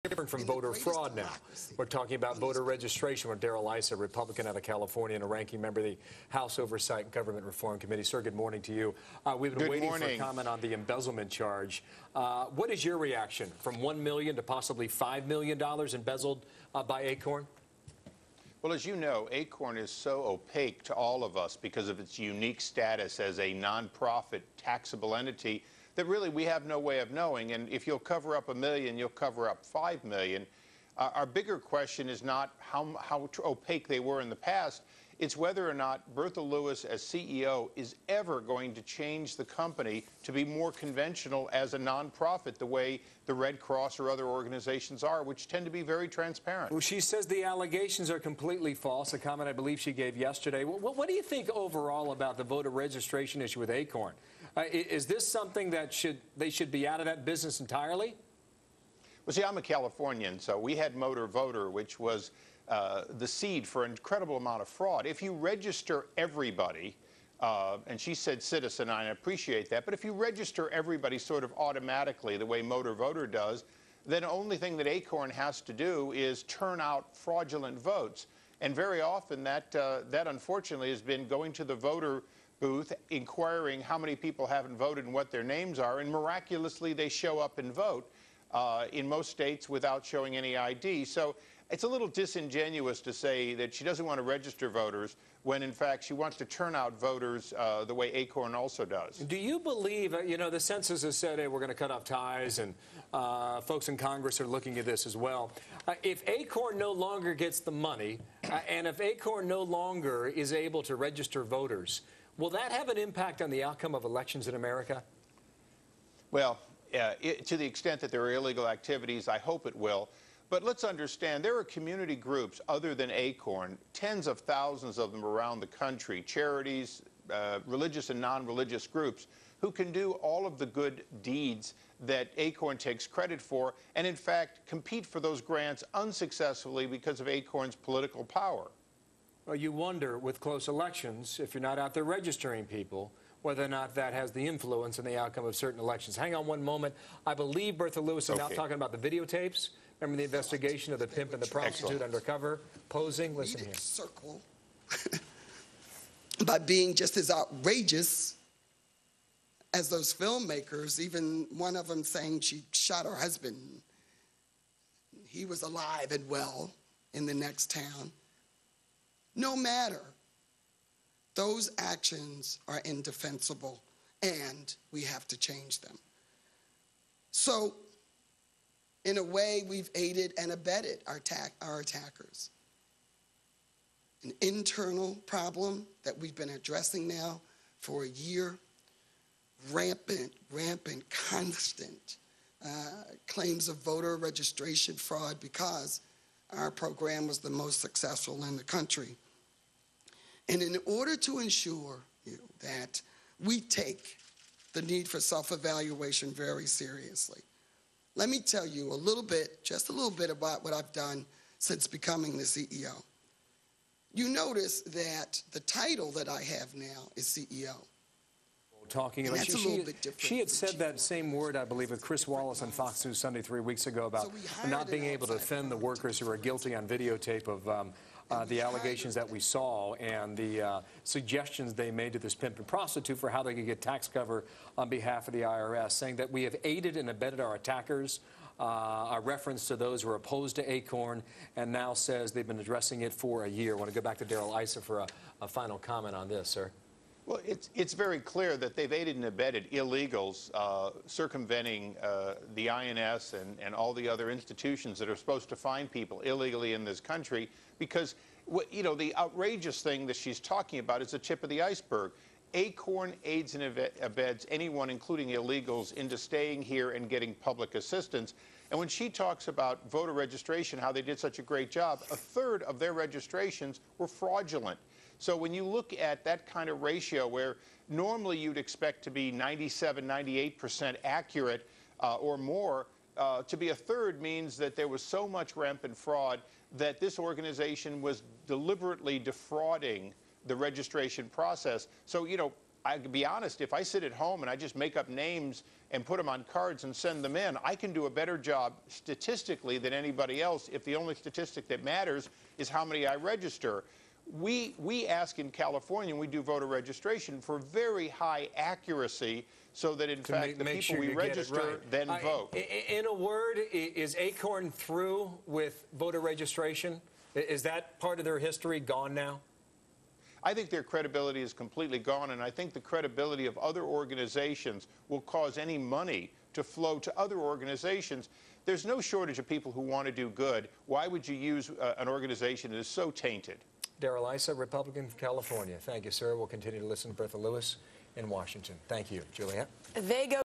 Different from voter fraud now. We're talking about voter registration with Darrell, Issa, Republican out of California and a ranking member of the House Oversight and Government Reform Committee. Sir, good morning to you. We've been waiting for a comment on the embezzlement charge. What is your reaction from $1 million to possibly $5 million embezzled by ACORN? Well, as you know, ACORN is so opaque to all of us because of its unique status as a nonprofit taxable entity that really we have no way of knowing. And if you'll cover up $1 million, you'll cover up $5 million. Our bigger question is not how opaque they were in the past. It's whether or not Bertha Lewis, as CEO, is ever going to change the company to be more conventional as a nonprofit, the way the Red Cross or other organizations are, which tend to be very transparent. Well, she says the allegations are completely false, a comment I believe she gave yesterday. What do you think overall about the voter registration issue with ACORN? Is this something that they should be out of that business entirely? Well, see, I'm a Californian, so we had Motor Voter, which was the seed for an incredible amount of fraud. If you register everybody, and she said citizen, and I appreciate that, but if you register everybody sort of automatically the way Motor Voter does, then the only thing that ACORN has to do is turn out fraudulent votes. And very often that unfortunately has been going to the voter booth, inquiring how many people haven't voted and what their names are, and miraculously they show up and vote in most states without showing any ID. So it's a little disingenuous to say that she doesn't want to register voters when, in fact, she wants to turn out voters the way ACORN also does. Do you believe, you know, the census has said, hey, we're going to cut off ties, and folks in Congress are looking at this as well. If ACORN no longer gets the money, and if ACORN no longer is able to register voters, will that have an impact on the outcome of elections in America? Well, to the extent that there are illegal activities, I hope it will. But let's understand, there are community groups other than ACORN, tens of thousands of them around the country, charities, religious and non-religious groups, who can do all of the good deeds that ACORN takes credit for, and in fact compete for those grants unsuccessfully because of ACORN's political power. Well, you wonder, with close elections, if you're not out there registering people, whether or not that has the influence in the outcome of certain elections. Hang on one moment. I believe Bertha Lewis is now talking about the videotapes. Remember the investigation of the pimp and the prostitute undercover posing? Listen here. Circle by being just as outrageous as those filmmakers, even one of them saying she shot her husband. He was alive and well in the next town. No matter. Those actions are indefensible, and we have to change them. So, in a way, we've aided and abetted our attackers. An internal problem that we've been addressing now for a year, rampant, constant claims of voter registration fraud because our program was the most successful in the country. And in order to ensure that we take the need for self-evaluation very seriously, let me tell you a little bit, just a little bit about what I've done since becoming the CEO. You notice that the title that I have now is CEO. Talking about, she had said that same word, I believe, with Chris Wallace on Fox News Sunday 3 weeks ago about not being able to defend the workers who are guilty on videotape of the allegations that we saw and the suggestions they made to this pimp and prostitute for how they could get tax cover on behalf of the IRS, saying that we have aided and abetted our attackers, a reference to those who are opposed to ACORN, and now says they've been addressing it for a year. I want to go back to Darrell, Issa, for a final comment on this, sir. Well, it's very clear that they've aided and abetted illegals circumventing the INS and all the other institutions that are supposed to find people illegally in this country, because, you know, the outrageous thing that she's talking about is the tip of the iceberg. ACORN aids and abets anyone, including illegals, into staying here and getting public assistance. And when she talks about voter registration, how they did such a great job, a third of their registrations were fraudulent. So when you look at that kind of ratio where normally you'd expect to be 97, 98% accurate or more, to be a third means that there was so much rampant fraud that this organization was deliberately defrauding the registration process. So, you know, I can be honest, if I sit at home and I just make up names and put them on cards and send them in, I can do a better job statistically than anybody else if the only statistic that matters is how many I register. We ask in California, when we do voter registration, for very high accuracy so that, in fact, the people we register then vote. In a word, is ACORN through with voter registration? Is that part of their history gone now? I think their credibility is completely gone, and I think the credibility of other organizations will cause any money to flow to other organizations. There's no shortage of people who want to do good. Why would you use an organization that is so tainted? Darrell, Issa, Republican from California. Thank you, sir. We'll continue to listen to Bertha Lewis in Washington. Thank you. Juliet? They go